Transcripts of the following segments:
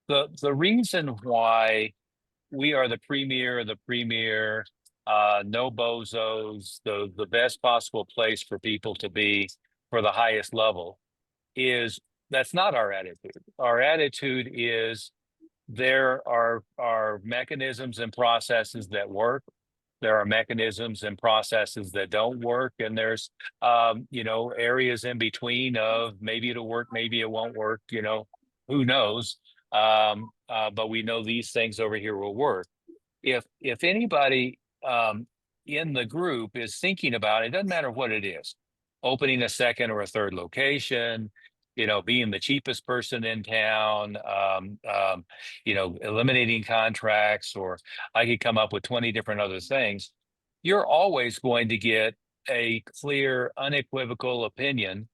The reason why we are the premier, no bozos, the best possible place for people to be for the highest level is that's not our attitude. Our attitude is there are mechanisms and processes that work. There are mechanisms and processes that don't work, and there's areas in between of maybe it'll work, maybe it won't work. Who knows? But we know these things over here will work. If anybody in the group is thinking about it, doesn't matter what it is, opening a second or a third location, being the cheapest person in town, eliminating contracts, or I could come up with 20 different other things. You're always going to get a clear, unequivocal opinion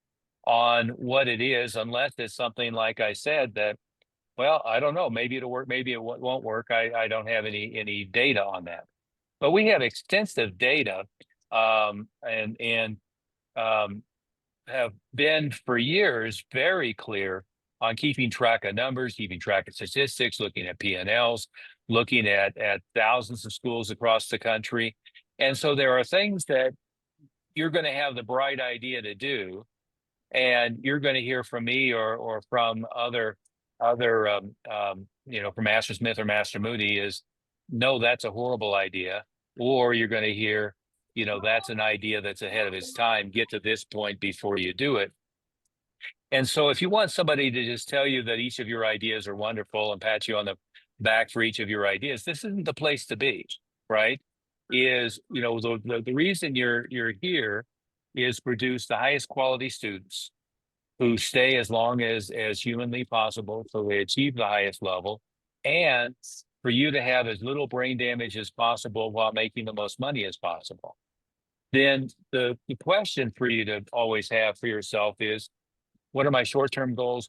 on what it is, unless it's something like I said that, well, I don't know, maybe it'll work, maybe it won't work. I don't have any data on that. But we have extensive data, and um, have been for years very clear on keeping track of numbers, keeping track of statistics, looking at P&Ls, looking at thousands of schools across the country. And so there are things that you're going to have the bright idea to do, and you're going to hear from me or from other from Master Smith or Master Moody is, no, that's a horrible idea. Or you're going to hear, that's an idea that's ahead of its time. Get to this point before you do it. And so if you want somebody to just tell you that each of your ideas are wonderful and pat you on the back for each of your ideas, this isn't the place to be, right? The reason you're here is produce the highest quality students who stay as long as humanly possible, so they achieve the highest level, and for you to have as little brain damage as possible while making the most money as possible. Then the question for you to always have for yourself is, what are my short-term goals?